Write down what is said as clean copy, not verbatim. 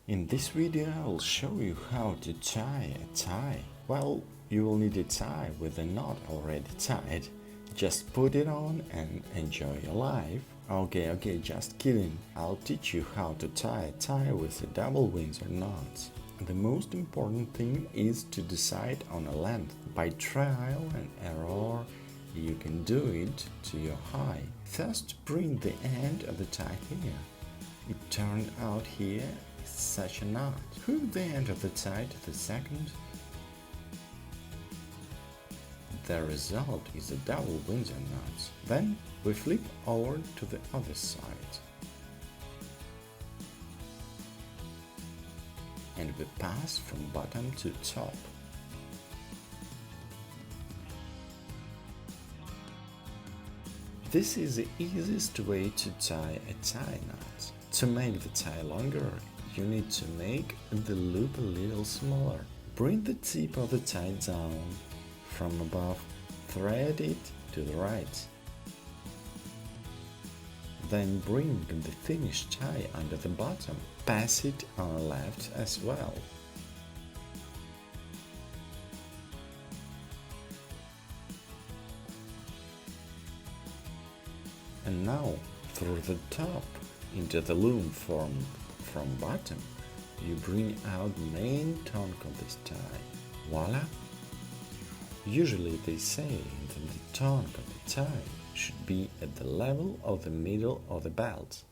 In this video I will show you how to tie a tie. Well, you will need a tie with a knot already tied. Just put it on and enjoy your life. Okay, just kidding. I'll teach you how to tie a tie with a double Windsor knots. The most important thing is to decide on a length. By trial and error, you can do it to your eye. First, bring the end of the tie here. It turned out here is such a knot. Hook the end of the tie to the second. The result is a double Windsor knot. Then we flip over to the other side. And we pass from bottom to top. This is the easiest way to tie a tie knot. To make the tie longer, you need to make the loop a little smaller. Bring the tip of the tie down from above, thread it to the right. Then bring the finished tie under the bottom. Pass it on the left as well. And now, through the top, into the loom formed from bottom, you bring out main tongue of this tie. Voila! Usually they say that the tongue of the tie should be at the level of the middle of the belt.